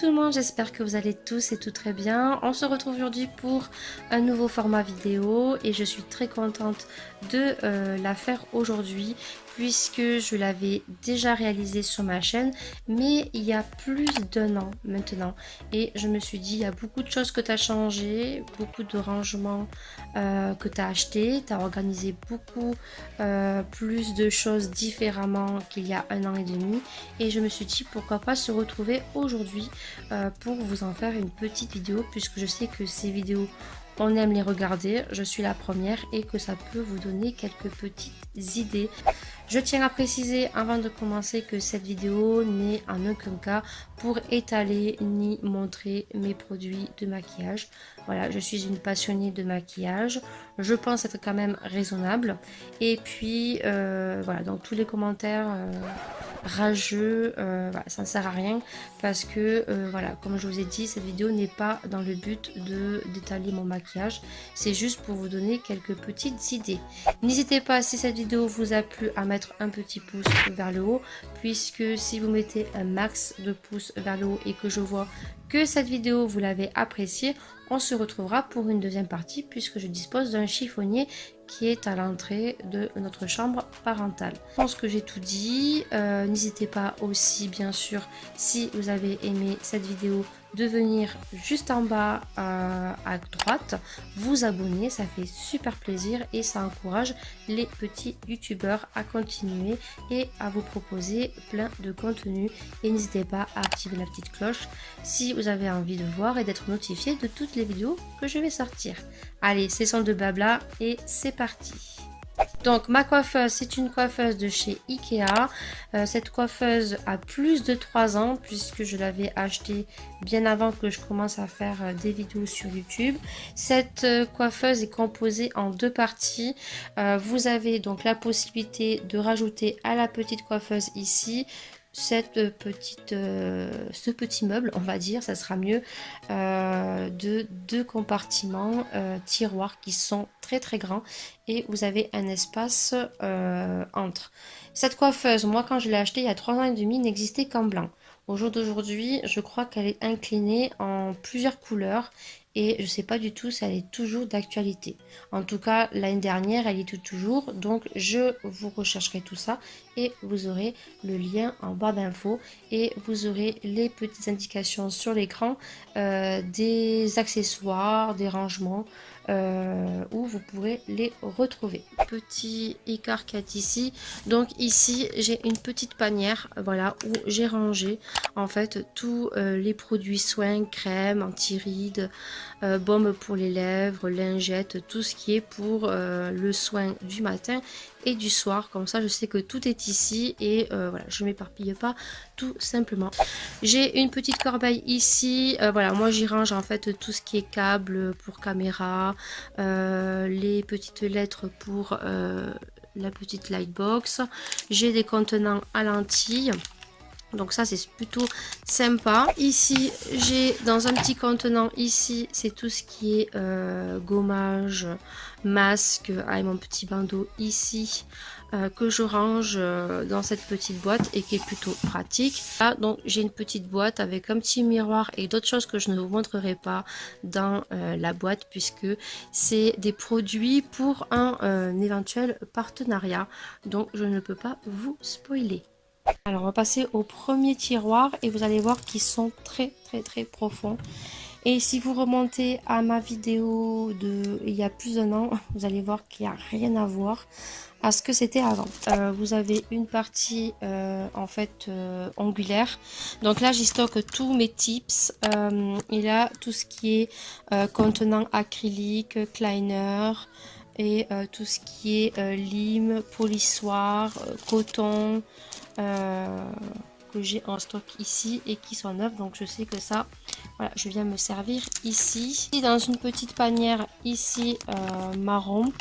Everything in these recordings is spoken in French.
tout le monde, j'espère que vous allez tous et tout très bien. On se retrouve aujourd'hui pour un nouveau format vidéo et je suis très contente de la faire aujourd'hui puisque je l'avais déjà réalisé sur ma chaîne mais il y a plus d'1 an maintenant et je me suis dit il y a beaucoup de choses que tu as changé, beaucoup de rangements que tu as acheté, tu as organisé beaucoup plus de choses différemment qu'il y a 1 an et demi et je me suis dit pourquoi pas se retrouver aujourd'hui pour vous en faire une petite vidéo puisque je sais que ces vidéos on aime les regarder, je suis la première et que ça peut vous donner quelques petites idées. Je tiens à préciser avant de commencer que cette vidéo n'est en aucun cas pour étaler ni montrer mes produits de maquillage. Voilà, je suis une passionnée de maquillage, je pense être quand même raisonnable. Et puis voilà, donc tous les commentaires rageux, voilà, ça ne sert à rien parce que voilà, comme je vous ai dit, cette vidéo n'est pas dans le but d'étaler mon maquillage, c'est juste pour vous donner quelques petites idées. N'hésitez pas, si cette vidéo vous a plu, à mettre un petit pouce vers le haut, puisque si vous mettez un max de pouces vers le haut et que je vois que cette vidéo vous l'avez appréciée, on se retrouvera pour une deuxième partie puisque je dispose d'un chiffonnier qui est à l'entrée de notre chambre parentale. Je pense que j'ai tout dit. N'hésitez pas aussi bien sûr, si vous avez aimé cette vidéo, de venir juste en bas à droite, vous abonner, ça fait super plaisir et ça encourage les petits youtubeurs à continuer et à vous proposer plein de contenu. Et n'hésitez pas à activer la petite cloche si vous avez envie de voir et d'être notifié de toutes les vidéos que je vais sortir. Allez, cessons de blabla et c'est parti. Donc ma coiffeuse, c'est une coiffeuse de chez Ikea. Cette coiffeuse a plus de 3 ans puisque je l'avais achetée bien avant que je commence à faire des vidéos sur YouTube. Cette coiffeuse est composée en 2 parties. Vous avez donc la possibilité de rajouter à la petite coiffeuse ici ce petit meuble, on va dire, ça sera mieux, de 2 compartiments tiroirs qui sont très grands et vous avez un espace entre. Cette coiffeuse, moi quand je l'ai achetée il y a 3 ans et demi, n'existait qu'en blanc. Au jour d'aujourd'hui, je crois qu'elle est inclinée en plusieurs couleurs et je sais pas du tout si elle est toujours d'actualité. En tout cas, l'année dernière, elle y était toujours, donc je vous rechercherai tout ça et vous aurez le lien en barre d'infos et vous aurez les petites indications sur l'écran des accessoires, des rangements où vous pourrez les retrouver. Petit écart qu'il y a ici, donc ici j'ai une petite panière, voilà, où j'ai rangé en fait tous les produits soins, crème, anti-rides, baume pour les lèvres, lingettes, tout ce qui est pour le soin du matin et du soir. Comme ça je sais que tout est ici et voilà, je ne m'éparpille pas tout simplement. J'ai une petite corbeille ici, voilà, moi j'y range en fait tout ce qui est câble pour caméra, les petites lettres pour la petite lightbox. J'ai des contenants à lentilles. Donc ça c'est plutôt sympa. Ici j'ai dans un petit contenant, ici c'est tout ce qui est gommage, masque, avec mon petit bandeau ici que je range dans cette petite boîte et qui est plutôt pratique. Là donc j'ai une petite boîte avec un petit miroir et d'autres choses que je ne vous montrerai pas dans la boîte puisque c'est des produits pour un éventuel partenariat. Donc je ne peux pas vous spoiler. Alors on va passer au premier tiroir et vous allez voir qu'ils sont très profonds. Et si vous remontez à ma vidéo de il y a plus d'1 an, vous allez voir qu'il n'y a rien à voir à ce que c'était avant. Vous avez une partie en fait angulaire. Donc là j'y stocke tous mes tips. Il y a tout ce qui est contenant acrylique, liner et tout ce qui est lime, polissoir, coton. Que j'ai en stock ici et qui sont neufs, donc je sais que ça, voilà, je viens me servir ici. Et dans une petite panière ici marron,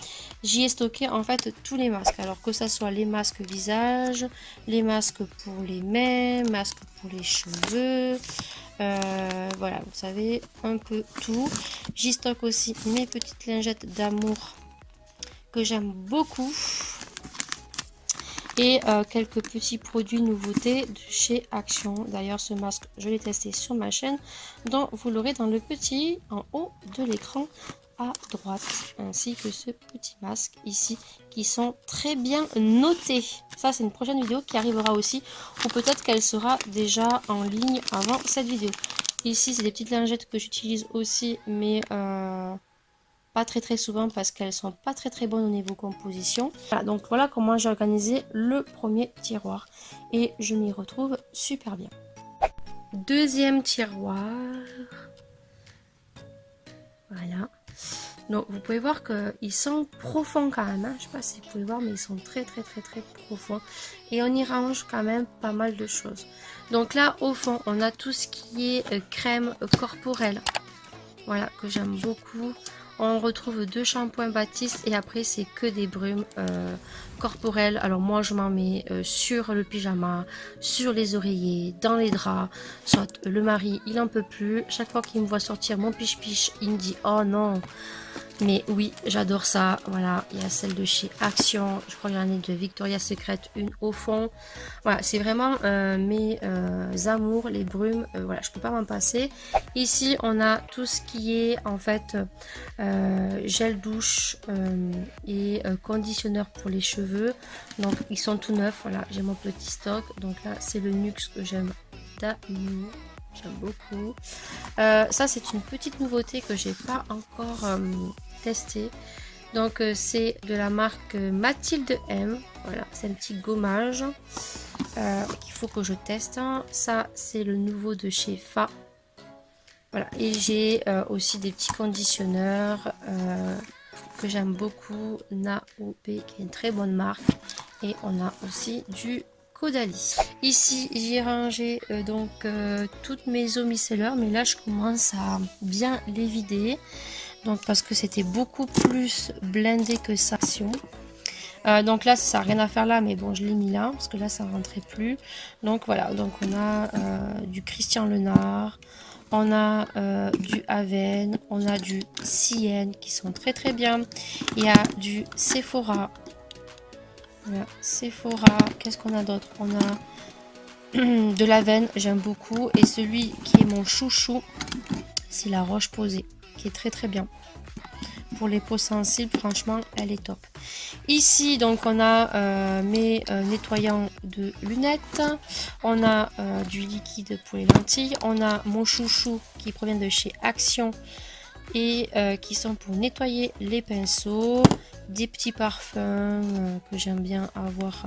j'y ai stocké en fait tous les masques, alors que ça soit les masques visage, les masques pour les mains, masques pour les cheveux, voilà, vous savez, un peu tout. J'y stocke aussi mes petites lingettes d'amour que j'aime beaucoup. et quelques petits produits nouveautés de chez Action. D'ailleurs, ce masque, je l'ai testé sur ma chaîne, donc vous l'aurez dans le petit en haut de l'écran à droite, ainsi que ce petit masque ici qui sont très bien notés. Ça, c'est une prochaine vidéo qui arrivera aussi, ou peut-être qu'elle sera déjà en ligne avant cette vidéo. Ici, c'est des petites lingettes que j'utilise aussi, mais pas très souvent parce qu'elles sont pas très bonnes au niveau composition. Voilà, donc voilà comment j'ai organisé le premier tiroir et je m'y retrouve super bien. Deuxième tiroir. Voilà. Donc vous pouvez voir qu'ils sont profonds quand même, hein. Je sais pas si vous pouvez voir, mais ils sont très profonds. Et on y range quand même pas mal de choses. Donc là au fond on a tout ce qui est crème corporelle. Voilà, que j'aime beaucoup. On retrouve 2 shampoings Baptiste et après c'est que des brumes corporelles. Alors moi je m'en mets sur le pyjama, sur les oreillers, dans les draps. Soit le mari il en peut plus. Chaque fois qu'il me voit sortir mon piche-piche, il me dit oh non. Mais oui, j'adore ça. Voilà, il y a celle de chez Action. Je crois qu'il y en a de Victoria's Secret, une au fond. Voilà, c'est vraiment mes amours, les brumes. Voilà, je peux pas m'en passer. Ici, on a tout ce qui est en fait gel douche et conditionneur pour les cheveux. Donc, ils sont tout neufs. Voilà, j'ai mon petit stock. Donc là, c'est le Nuxe que j'aime d'amour. J'aime beaucoup. Ça, c'est une petite nouveauté que j'ai pas encore testé. Donc, c'est de la marque Mathilde M. Voilà, c'est un petit gommage qu'il faut que je teste. Ça, c'est le nouveau de chez Fa. Voilà, et j'ai aussi des petits conditionneurs que j'aime beaucoup. Naobe, qui est une très bonne marque. Et on a aussi du Caudalie. Ici, j'ai rangé toutes mes eaux micellaires, mais là, je commence à bien les vider. Donc, parce que c'était beaucoup plus blindé que ça. Donc là, ça n'a rien à faire là, mais bon, je l'ai mis là, parce que là, ça ne rentrait plus. Donc voilà, donc on a du Christian Lenard, on a du Aven, on a du Sienne, qui sont très bien. Il y a du Sephora. Voilà, Sephora, qu'est-ce qu'on a d'autre? On a de l'Aven, j'aime beaucoup. Et celui qui est mon chouchou, c'est la Roche-Posay, qui est très bien. Pour les peaux sensibles, franchement, elle est top. Ici, donc, on a mes nettoyants de lunettes. On a du liquide pour les lentilles. On a mon chouchou qui provient de chez Action et qui sont pour nettoyer les pinceaux. Des petits parfums que j'aime bien avoir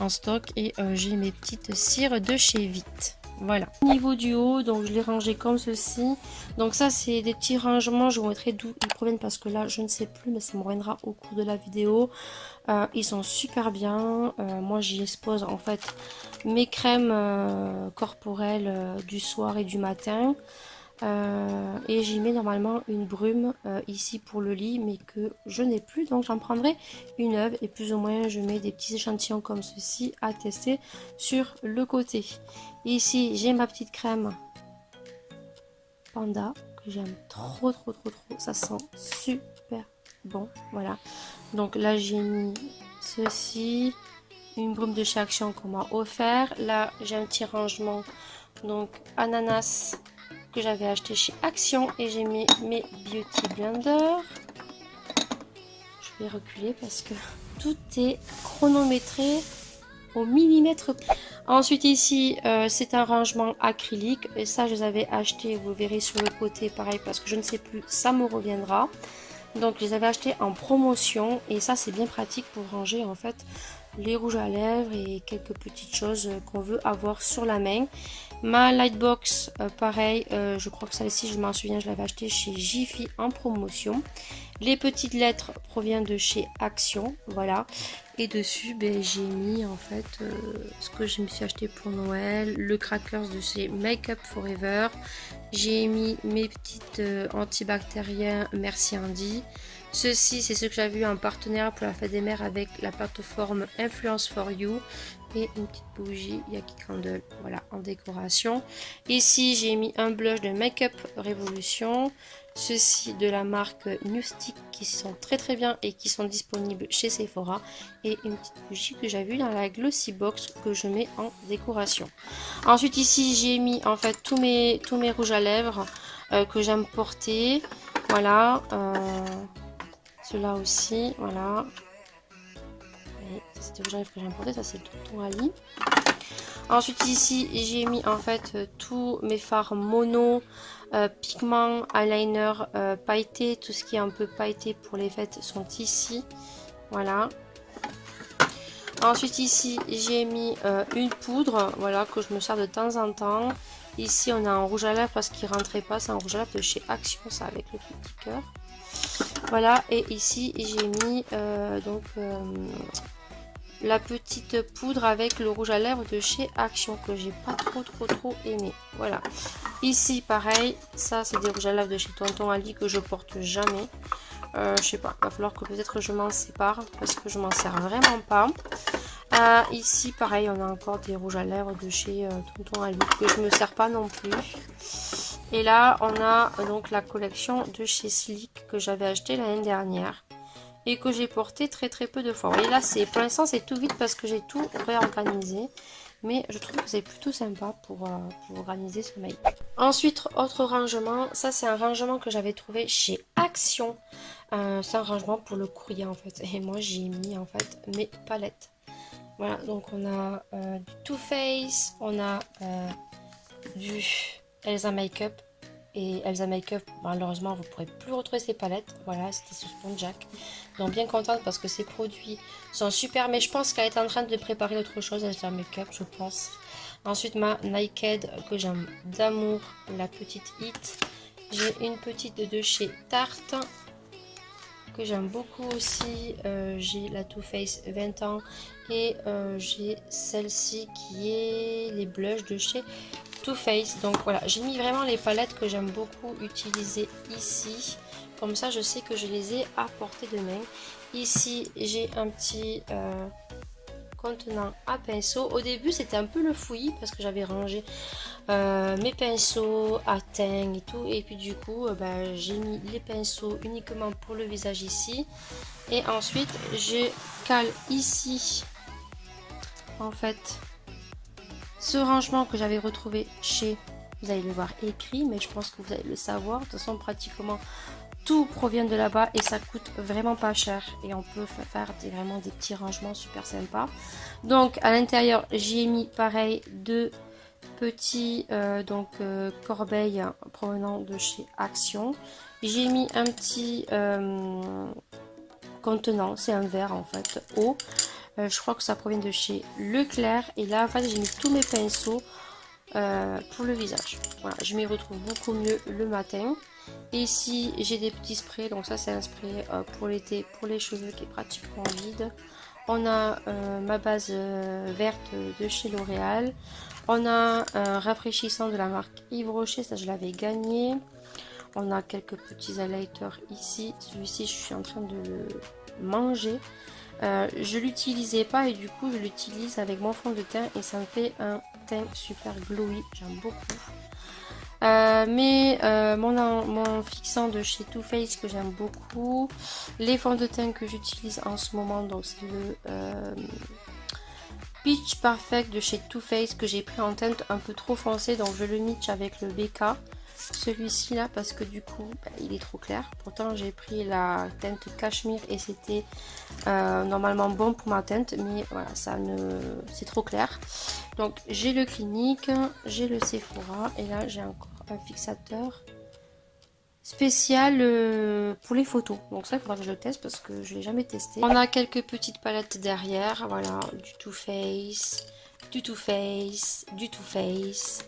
en stock. Et j'ai mes petites cires de chez Vite. Voilà. Au niveau du haut, donc je l'ai rangé comme ceci. Donc ça, c'est des petits rangements. Je vous montrerai d'où ils proviennent parce que là, je ne sais plus, mais ça me reviendra au cours de la vidéo. Ils sont super bien. Moi, j'y expose en fait mes crèmes corporelles du soir et du matin. Et j'y mets normalement une brume ici pour le lit, mais que je n'ai plus, donc j'en prendrai une neuve et plus ou moins je mets des petits échantillons comme ceci à tester sur le côté. Ici j'ai ma petite crème Panda que j'aime trop, ça sent super bon. Voilà, donc là j'ai mis ceci, une brume de chez Action qu'on m'a offert. Là j'ai un petit rangement, donc ananas que j'avais acheté chez Action et j'ai mis mes Beauty Blender. Je vais reculer parce que tout est chronométré au millimètre. Ensuite ici c'est un rangement acrylique et ça je les avais achetés, vous verrez sur le côté pareil parce que je ne sais plus, ça me reviendra. Donc je les avais achetés en promotion et ça c'est bien pratique pour ranger en fait les rouges à lèvres et quelques petites choses qu'on veut avoir sur la main. Ma Lightbox, pareil, je crois que celle-ci, je m'en souviens, je l'avais acheté chez Jiffy en promotion. Les petites lettres proviennent de chez Action, voilà. Et dessus, ben, j'ai mis en fait ce que je me suis acheté pour Noël, le crackers de chez Make Up Forever. J'ai mis mes petites antibactériens Merci Andy. Ceci, c'est ce que j'avais eu en partenariat pour la fête des mères avec la plateforme Influence for You. Et une petite bougie Yaki Candle, voilà, en décoration. Ici, j'ai mis un blush de Make Up Revolution. Ceux-ci de la marque Newstick qui sont très bien et qui sont disponibles chez Sephora. Et une petite bougie que j'ai vue dans la Glossy Box que je mets en décoration. Ensuite ici j'ai mis en fait tous mes rouges à lèvres que j'aime porter. Voilà. Ceux-là aussi. Voilà. C'était rouge à lèvres que j'aime porter. Ça c'est Tonton Ali. Ensuite ici j'ai mis en fait tous mes fards mono, pigments, eyeliner, pailletés, tout ce qui est un peu pailleté pour les fêtes sont ici. Voilà. Ensuite ici j'ai mis une poudre, voilà, que je me sers de temps en temps. Ici on a un rouge à lèvres parce qu'il rentrait pas, c'est un rouge à lèvres de chez Action, ça avec le petit cœur. Voilà, et ici j'ai mis la petite poudre avec le rouge à lèvres de chez Action que j'ai pas trop aimé. Voilà. Ici pareil, ça c'est des rouges à lèvres de chez Tonton Ali que je porte jamais. Je sais pas, il va falloir que peut-être je m'en sépare parce que je m'en sers vraiment pas. Ici pareil, on a encore des rouges à lèvres de chez Tonton Ali que je me sers pas non plus. Et là on a donc la collection de chez Sleek que j'avais acheté l'année dernière et que j'ai porté très peu de fois. Et là c'est pour l'instant c'est tout vide parce que j'ai tout réorganisé, mais je trouve que c'est plutôt sympa pour organiser ce make-up. Ensuite, autre rangement, ça c'est un rangement que j'avais trouvé chez Action. C'est un rangement pour le courrier en fait, et moi j'ai mis en fait mes palettes. Voilà, donc on a du Too Faced, on a du Elsa Makeup. Et Elsa Makeup, malheureusement, vous ne pourrez plus retrouver ces palettes. Voilà, c'était sous Spongeac. Donc bien contente parce que ces produits sont super. Mais je pense qu'elle est en train de préparer autre chose, Elsa Makeup, je pense. Ensuite, ma Naked que j'aime d'amour, la petite Hit. J'ai une petite de chez Tarte que j'aime beaucoup aussi. J'ai la Too Faced 20 ans. Et j'ai celle-ci qui est les blushs de chez Too Faced. Donc voilà, j'ai mis vraiment les palettes que j'aime beaucoup utiliser ici. Comme ça, je sais que je les ai à portée de main. Ici, j'ai un petit contenant à pinceau. Au début, c'était un peu le fouillis parce que j'avais rangé mes pinceaux à teint et tout. Et puis du coup, j'ai mis les pinceaux uniquement pour le visage ici. Et ensuite, je cale ici, en fait, ce rangement que j'avais retrouvé chez, vous allez le voir écrit, mais je pense que vous allez le savoir. De toute façon, pratiquement tout provient de là-bas et ça coûte vraiment pas cher. Et on peut faire vraiment des petits rangements super sympas. Donc, à l'intérieur, j'ai mis pareil deux petits corbeilles provenant de chez Action. J'ai mis un petit contenant, c'est un verre en fait, eau. Je crois que ça provient de chez Leclerc. Et là, en fait, j'ai mis tous mes pinceaux pour le visage. Voilà, je m'y retrouve beaucoup mieux le matin. Et ici, j'ai des petits sprays. Donc ça, c'est un spray pour l'été, pour les cheveux qui est pratiquement vide. On a ma base verte de chez L'Oréal. On a un rafraîchissant de la marque Yves Rocher. Ça, je l'avais gagné. On a quelques petits highlighters ici. Celui-ci, je suis en train de le manger. Je l'utilisais pas et du coup je l'utilise avec mon fond de teint et ça me fait un teint super glowy, j'aime beaucoup. Mon fixant de chez Too Faced que j'aime beaucoup. Les fonds de teint que j'utilise en ce moment, donc c'est le Peach Perfect de chez Too Faced que j'ai pris en teinte un peu trop foncé, donc je le niche avec le BK. Celui-ci là parce que du coup il est trop clair. Pourtant j'ai pris la teinte cachemire et c'était normalement bon pour ma teinte, mais voilà, c'est trop clair. Donc j'ai le Clinique, j'ai le Sephora et là j'ai encore un fixateur spécial pour les photos. Donc ça il faudra que je le teste parce que je l'ai jamais testé. On a quelques petites palettes derrière, voilà, du Too Faced, du Too Faced, du Too Faced.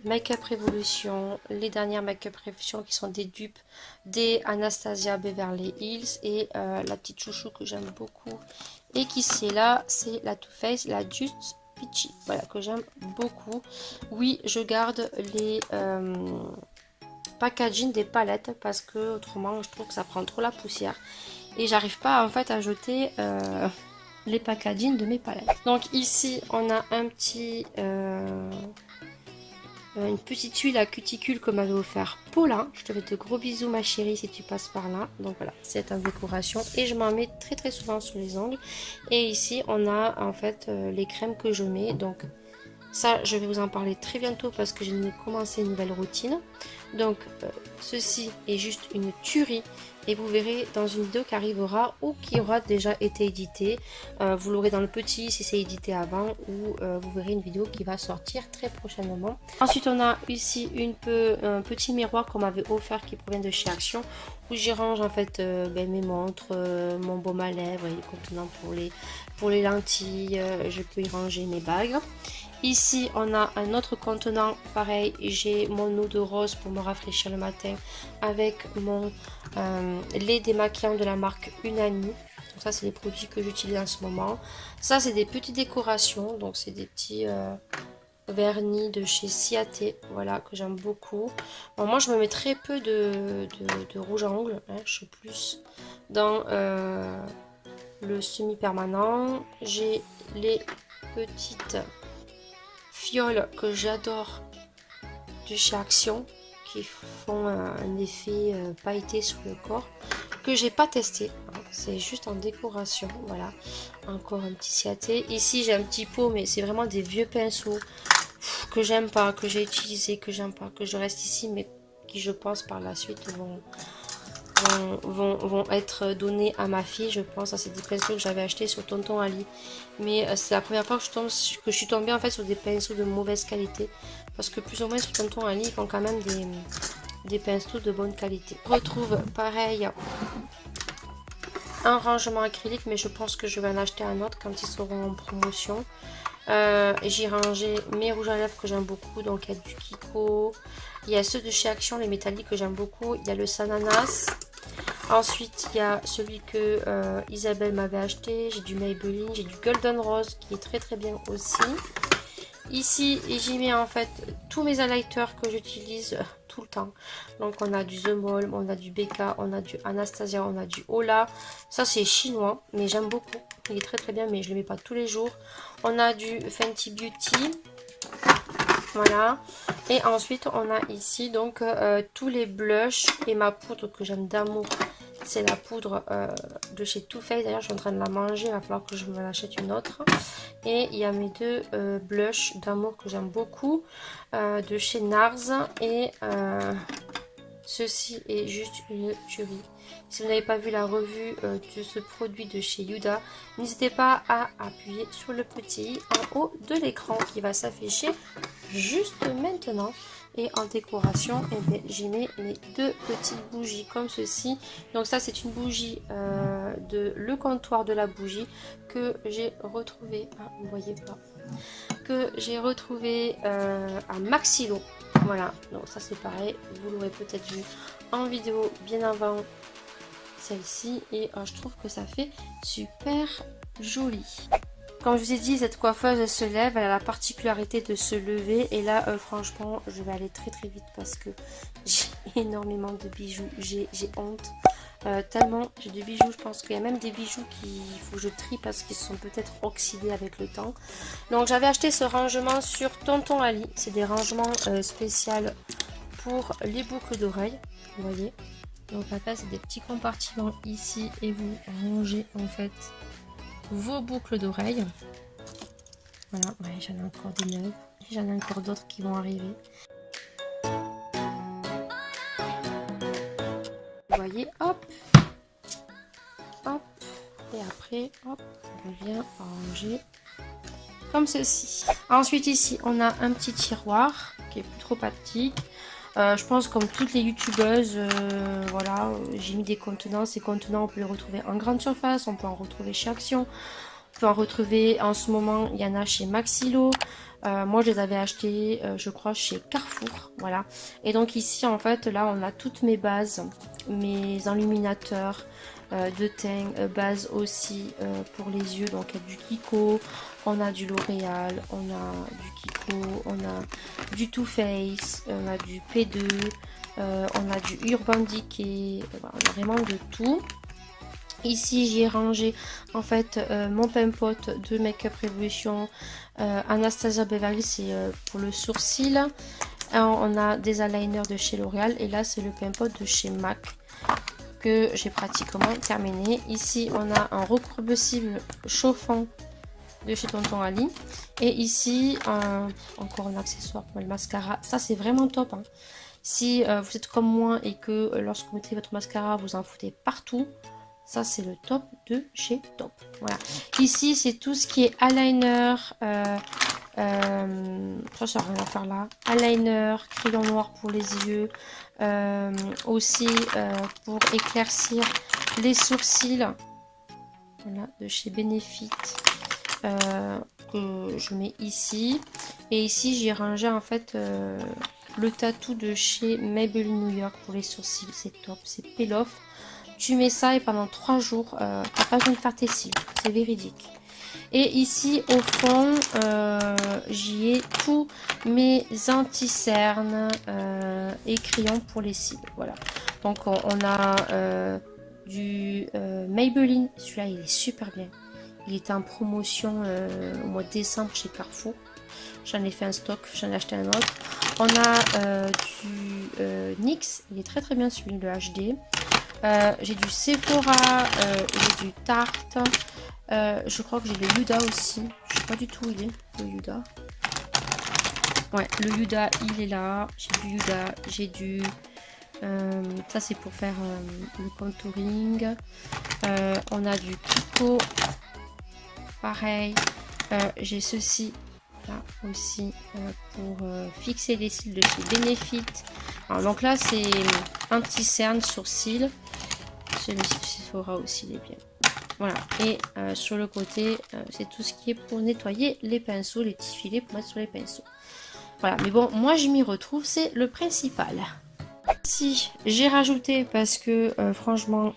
Make-up Revolution, les dernières Make-up Revolution qui sont des dupes des Anastasia Beverly Hills et la petite chouchou que j'aime beaucoup et qui c'est là, c'est la Too Faced, la Just Peachy, voilà, que j'aime beaucoup. Oui, je garde les packaging des palettes parce que autrement je trouve que ça prend trop la poussière et j'arrive pas en fait à jeter les packaging de mes palettes. Donc ici on a un petit une petite huile à cuticule que m'avait offert Paula. Je te fais de gros bisous ma chérie si tu passes par là. Donc voilà, c'est en décoration et je m'en mets très souvent sur les ongles. Et ici on a en fait les crèmes que je mets. Donc ça je vais vous en parler très bientôt parce que j'ai commencé une nouvelle routine. Donc ceci est juste une tuerie. Et vous verrez dans une vidéo qui arrivera ou qui aura déjà été éditée. Vous l'aurez dans le petit si c'est édité avant, ou vous verrez une vidéo qui va sortir très prochainement. Ensuite on a ici un petit miroir qu'on m'avait offert qui provient de chez Action, où j'y range en fait mes montres, mon baume à lèvres et les contenants pour les lentilles. Je peux y ranger mes bagues. Ici on a un autre contenant, pareil, j'ai mon eau de rose pour me rafraîchir le matin avec mon lait démaquillant de la marque Unani. Donc ça c'est les produits que j'utilise en ce moment. Ça c'est des petites décorations, donc c'est des petits vernis de chez Ciaté, voilà, que j'aime beaucoup. Bon, moi je me mets très peu de rouge à ongles, hein, je suis plus dans le semi-permanent. J'ai les petites fioles que j'adore de chez Action qui font un effet pailleté sur le corps, que j'ai pas testé, hein, c'est juste en décoration. Voilà, encore un petit Ciaté. Ici j'ai un petit pot, mais c'est vraiment des vieux pinceaux que j'aime pas, que j'ai utilisé, que j'aime pas, que je reste ici, mais qui je pense par la suite vont être donnés à ma fille. Je pense à ces pinceaux que j'avais achetés sur Tonton Ali, mais c'est la première fois que je suis tombée en fait sur des pinceaux de mauvaise qualité, parce que plus ou moins sur Tonton Ali ils font quand même des pinceaux de bonne qualité. Je retrouve pareil un rangement acrylique, mais je pense que je vais en acheter un autre quand ils seront en promotion. J'ai rangé mes rouges à lèvres que j'aime beaucoup, donc il y a du Kiko, il y a ceux de chez Action, les métalliques que j'aime beaucoup, il y a le Sananas. Ensuite il y a celui que Isabelle m'avait acheté, j'ai du Maybelline, j'ai du Golden Rose qui est très bien aussi. Ici j'y mets en fait tous mes highlighters que j'utilise tout le temps. Donc on a du The Mall, on a du BK, on a du Anastasia, on a du Ola. Ça c'est chinois mais j'aime beaucoup, il est très bien, mais je ne le mets pas tous les jours. On a du Fenty Beauty, voilà. Et ensuite on a ici donc tous les blushs et ma poudre que j'aime d'amour. C'est la poudre de chez Too Faced. D'ailleurs je suis en train de la manger, il va falloir que je me l'achète une autre. Et il y a mes deux blushs d'amour que j'aime beaucoup de chez NARS. Et ceci est juste une tuerie. Si vous n'avez pas vu la revue de ce produit de chez Yuda, n'hésitez pas à appuyer sur le petit i en haut de l'écran qui va s'afficher juste maintenant. Et en décoration, j'y mets mes deux petites bougies comme ceci. Donc ça c'est une bougie de Le Comptoir de la Bougie que j'ai retrouvé, vous voyez pas, que j'ai retrouvé à Maxilo. Voilà, donc ça c'est pareil, vous l'aurez peut-être vu en vidéo bien avant celle-ci. Et je trouve que ça fait super joli. Comme je vous ai dit, cette coiffeuse elle se lève, elle a la particularité de se lever. Et là franchement je vais aller très vite parce que j'ai énormément de bijoux, j'ai honte. Tellement j'ai de bijoux, je pense qu'il y a même des bijoux qu'il faut que je trie parce qu'ils sont peut-être oxydés avec le temps. Donc j'avais acheté ce rangement sur Tonton Ali, c'est des rangements spéciaux pour les boucles d'oreilles, vous voyez. Donc là c'est des petits compartiments ici et vous rangez en fait vos boucles d'oreilles. Voilà, ouais, j'en ai encore des neuves, j'en ai encore d'autres qui vont arriver. Vous voyez, hop, hop, et après, hop, on vient ranger comme ceci. Ensuite ici, on a un petit tiroir qui est plus trop pratique. Je pense comme toutes les youtubeuses, voilà, j'ai mis des contenants. Ces contenants, on peut les retrouver en grande surface, on peut en retrouver chez Action, on peut en retrouver en ce moment, il y en a chez Maxilo. Moi je les avais achetés je crois chez Carrefour, voilà. Et donc ici en fait là on a toutes mes bases, mes enluminateurs de teint, base aussi pour les yeux. Donc il y a du Kiko, on a du L'Oréal, on a du Kiko, on a du Too Faced, on a du P2, on a du Urban Decay, voilà, on a vraiment de tout. Ici j'ai rangé en fait mon pimpote de Make Up Revolution Anastasia Beverly, c'est pour le sourcil. on a des eyeliners de chez L'Oréal. Et là, c'est le Pimple de chez MAC que j'ai pratiquement terminé. Ici, on a un recourbe-cible chauffant de chez Tonton Ali. Et ici, encore un accessoire pour le mascara. Ça, c'est vraiment top, hein. Si vous êtes comme moi et que lorsque vous mettez votre mascara, vous en foutez partout, ça, c'est le top de chez Top. Voilà. Ici, c'est tout ce qui est eyeliner. Ça, ça n'a rien à faire là. Eyeliner, crayon noir pour les yeux. Aussi, pour éclaircir les sourcils. Voilà, de chez Benefit. Que je mets ici. Et ici, j'ai rangé en fait le tatou de chez Maybelline New York pour les sourcils. C'est top, c'est peel off. Tu mets ça et pendant 3 jours, t'as pas besoin de faire tes cils. C'est véridique. Et ici, au fond, j'y ai tous mes anti-cernes et crayons pour les cils. Voilà. Donc, on a du Maybelline. Celui-là, il est super bien. Il était en promotion au mois de décembre chez Carrefour. J'en ai fait un stock, j'en ai acheté un autre. On a du NYX. Il est très très bien celui de HD. J'ai du Sephora, j'ai du Tarte, je crois que j'ai le Huda aussi, je sais pas du tout où il est, le Huda. Ouais, le Huda il est là, j'ai du Huda, j'ai du... ça c'est pour faire le contouring. On a du Kiko, pareil, j'ai ceci là aussi pour fixer les cils de chez Benefit. Alors, donc là c'est anti-cerne sourcils. Celui-ci de Sephora aussi il est bien. Voilà. Et sur le côté c'est tout ce qui est pour nettoyer les pinceaux, les petits filets pour mettre sur les pinceaux. Voilà, mais bon, moi je m'y retrouve, c'est le principal. Si j'ai rajouté parce que franchement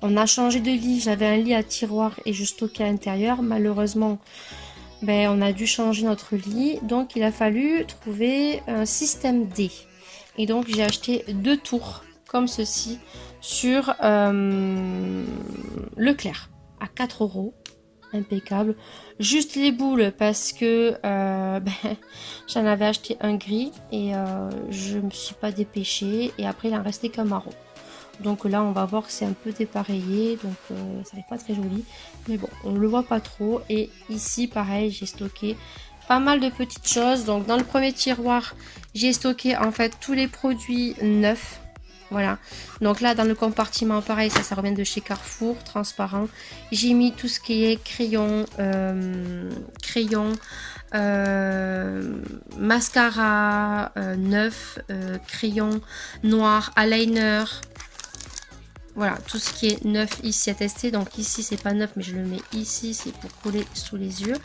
on a changé de lit, j'avais un lit à tiroir et je stockais à l'intérieur. Malheureusement ben, on a dû changer notre lit, donc il a fallu trouver un système D. Et donc j'ai acheté 2 tours comme ceci sur Leclerc à 4 €. Impeccable. Juste les boules parce que ben, j'en avais acheté un gris et je me suis pas dépêchée. Et après il en restait qu'un marron. Donc là on va voir que c'est un peu dépareillé. Donc ça n'est pas très joli. Mais bon, on le voit pas trop. Et ici pareil, j'ai stocké pas mal de petites choses. Donc dans le premier tiroir, j'ai stocké en fait tous les produits neufs. Voilà, donc là dans le compartiment pareil, ça revient de chez Carrefour, transparent. J'ai mis tout ce qui est crayon, mascara neuf, crayon noir, eyeliner. Voilà, tout ce qui est neuf ici à tester. Donc ici c'est pas neuf mais je le mets ici, c'est pour coller sous les yeux,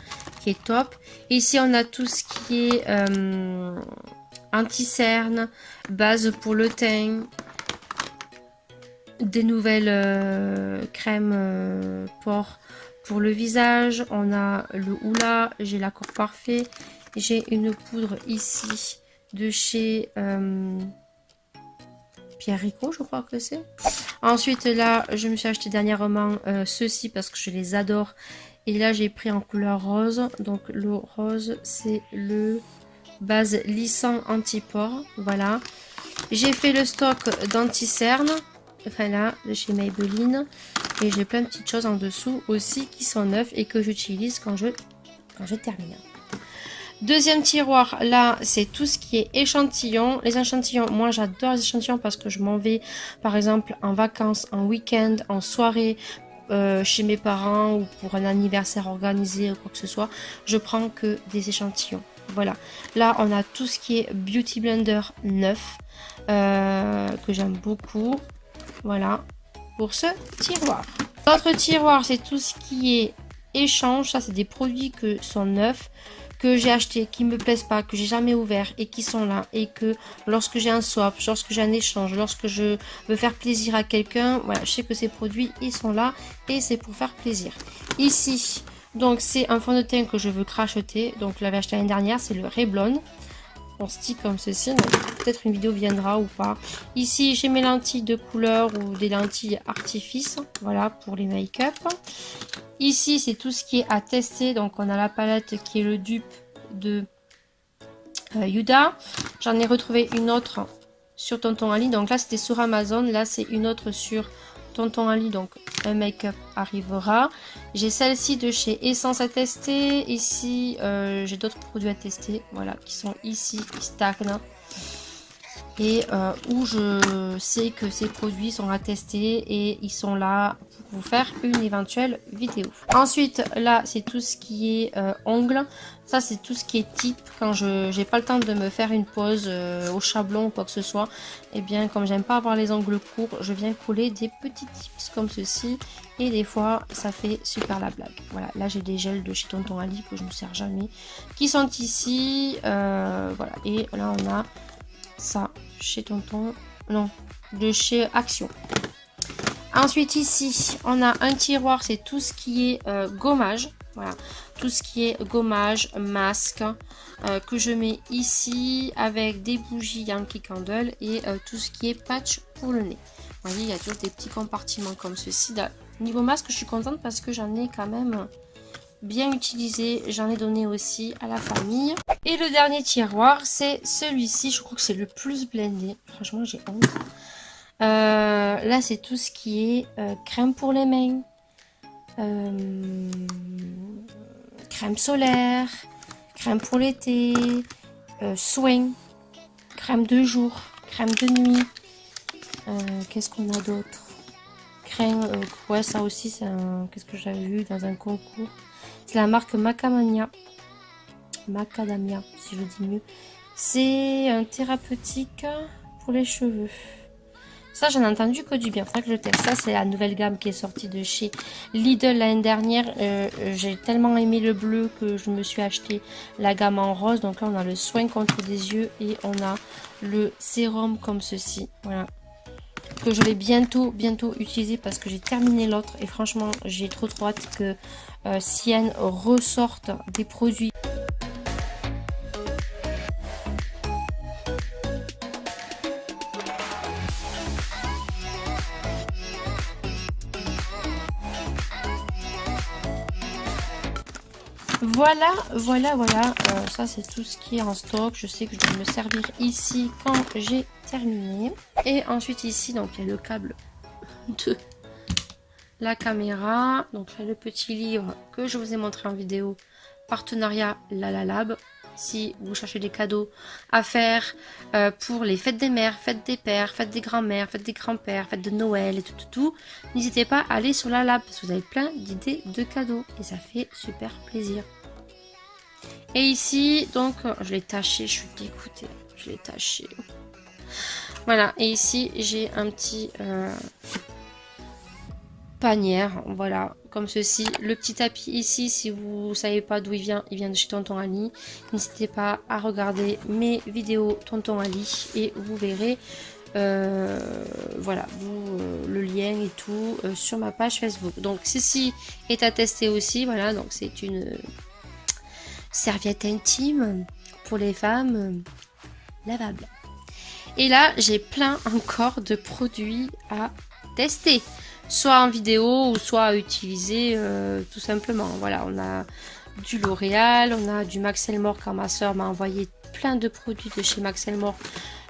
qui est top. Ici on a tout ce qui est anti-cerne, base pour le teint. Des nouvelles crèmes pores pour le visage. On a le Hoola, j'ai l'accord parfait. J'ai une poudre ici de chez Pierre Rico, je crois que c'est. Ensuite là, je me suis acheté dernièrement ceux-ci parce que je les adore. Et là, j'ai pris en couleur rose. Donc le rose, c'est le base lissant anti-pores. Voilà. J'ai fait le stock d'anti-cerne. Enfin là, de chez Maybelline. Et j'ai plein de petites choses en dessous aussi qui sont neuves et que j'utilise quand je termine. Deuxième tiroir, là, c'est tout ce qui est échantillons. Les échantillons, moi j'adore les échantillons parce que je m'en vais, par exemple, en vacances, en week-end, en soirée, chez mes parents ou pour un anniversaire organisé ou quoi que ce soit. Je prends que des échantillons. Voilà. Là, on a tout ce qui est Beauty Blender neuf, que j'aime beaucoup. Voilà, pour ce tiroir. L'autre tiroir, c'est tout ce qui est échange. Ça, c'est des produits que sont neufs, que j'ai achetés, qui me plaisent pas, que j'ai jamais ouvert et qui sont là. Et que lorsque j'ai un swap, lorsque j'ai un échange, lorsque je veux faire plaisir à quelqu'un, voilà, je sais que ces produits, ils sont là et c'est pour faire plaisir. Ici, donc c'est un fond de teint que je veux cracheter. Donc, je l'avais acheté l'année dernière, c'est le Revlon. On stick comme ceci, peut-être une vidéo viendra ou pas. Ici j'ai mes lentilles de couleur ou des lentilles artifice, voilà pour les make-up. Ici c'est tout ce qui est à tester, donc on a la palette qui est le dupe de Yuda. J'en ai retrouvé une autre sur Tonton Ali. Donc là, c'était sur Amazon. Là, c'est une autre sur Tonton Ali. Donc, un make-up arrivera. J'ai celle-ci de chez Essence à tester. Ici, j'ai d'autres produits à tester. Voilà, qui sont ici, qui stagnent. Et où je sais que ces produits sont à tester et ils sont là pour vous faire une éventuelle vidéo. Ensuite, là, c'est tout ce qui est ongles. Ça, c'est tout ce qui est type. Quand je n'ai pas le temps de me faire une pause au chablon ou quoi que ce soit, et bien, comme j'aime pas avoir les ongles courts, je viens coller des petits tips comme ceci. Et des fois, ça fait super la blague. Voilà, là, j'ai des gels de chez Tonton Ali que je ne sers jamais, qui sont ici. Voilà, et là, on a ça chez Tonton, non, de chez Action. Ensuite ici on a un tiroir, c'est tout ce qui est gommage, voilà, tout ce qui est gommage, masque, que je mets ici avec des bougies Yankee Candle et tout ce qui est patch pour le nez. Vous voyez, il y a toujours des petits compartiments comme ceci. Niveau masque, je suis contente parce que j'en ai quand même bien utilisé, j'en ai donné aussi à la famille. Et le dernier tiroir, c'est celui-ci, je crois que c'est le plus blindé, franchement j'ai honte. Là c'est tout ce qui est crème pour les mains, crème solaire, crème pour l'été, soin, crème de jour, crème de nuit, qu'est-ce qu'on a d'autre, crème, ouais ça aussi c'est un, qu'est-ce que j'avais vu dans un concours. C'est la marque Macadamia, si je dis mieux. C'est un thérapeutique pour les cheveux. Ça, j'en ai entendu que du bien. C'est vrai que je teste. Ça, c'est la nouvelle gamme qui est sortie de chez Lidl l'année dernière. J'ai tellement aimé le bleu que je me suis acheté la gamme en rose. Donc là, on a le soin contre des yeux et on a le sérum comme ceci. Voilà. Que je vais bientôt utiliser parce que j'ai terminé l'autre et franchement j'ai trop hâte que Sienne ressorte des produits. Voilà, ça c'est tout ce qui est en stock. Je sais que je vais me servir ici quand j'ai terminé. Et ensuite ici, donc il y a le câble de la caméra. Donc là le petit livre que je vous ai montré en vidéo, partenariat Lalalab. Si vous cherchez des cadeaux à faire pour les fêtes des mères, fêtes des pères, fêtes des grands-mères, fêtes des grands-pères, fêtes de Noël et tout, n'hésitez pas à aller sur Lalalab parce que vous avez plein d'idées de cadeaux et ça fait super plaisir. Et ici, donc, je l'ai taché, je suis dégoûtée, je l'ai taché. Voilà, et ici, j'ai un petit panier, voilà, comme ceci. Le petit tapis ici, si vous savez pas d'où il vient de chez Tonton Ali. N'hésitez pas à regarder mes vidéos Tonton Ali et vous verrez, voilà, le lien et tout sur ma page Facebook. Donc, ceci est à tester aussi, voilà, donc c'est une serviette intime pour les femmes lavable. Et là, j'ai plein encore de produits à tester, soit en vidéo ou soit à utiliser tout simplement. Voilà, on a du L'Oréal, on a du Max Elmore quand ma soeur m'a envoyé plein de produits de chez Max Elmore.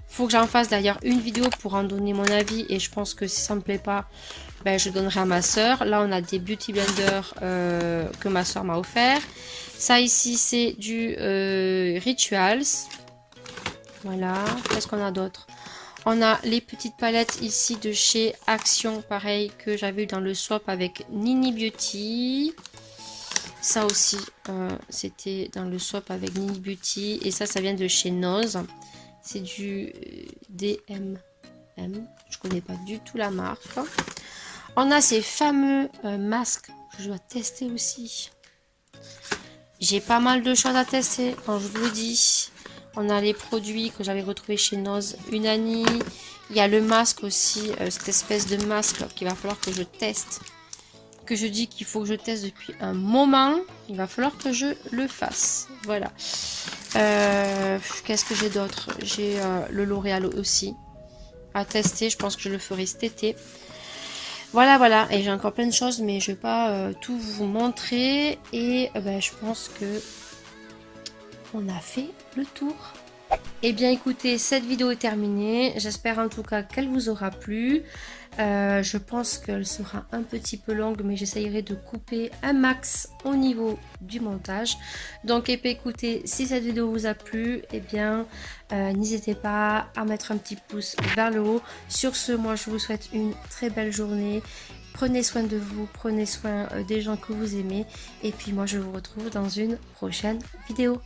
Faut que j'en fasse d'ailleurs une vidéo pour en donner mon avis et je pense que si ça me plaît pas, ben, je donnerai à ma soeur. Là, on a des beauty blenders que ma soeur m'a offert. Ça ici, c'est du Rituals. Voilà. Qu'est-ce qu'on a d'autre? On a les petites palettes ici de chez Action, pareil, que j'avais eu dans le swap avec Nini Beauty. Ça aussi, c'était dans le swap avec Nini Beauty. Et ça vient de chez Nose. C'est du DMM. Je connais pas du tout la marque. On a ces fameux masques que je dois tester aussi. J'ai pas mal de choses à tester, quand je vous le dis. On a les produits que j'avais retrouvés chez Nose Unani. Il y a le masque aussi, cette espèce de masque qu'il va falloir que je teste. Que je dis qu'il faut que je teste depuis un moment. Il va falloir que je le fasse. Voilà. Qu'est-ce que j'ai d'autre? J'ai le L'Oréal aussi à tester. Je pense que je le ferai cet été. Voilà. Et j'ai encore plein de choses, mais je vais pas tout vous montrer. Et je pense que on a fait le tour. Eh bien écoutez, cette vidéo est terminée. J'espère en tout cas qu'elle vous aura plu. Je pense qu'elle sera un petit peu longue, mais j'essayerai de couper un max au niveau du montage. Donc écoutez, si cette vidéo vous a plu, eh bien n'hésitez pas à mettre un petit pouce vers le haut. Sur ce, moi je vous souhaite une très belle journée. Prenez soin de vous, prenez soin des gens que vous aimez. Et puis moi je vous retrouve dans une prochaine vidéo.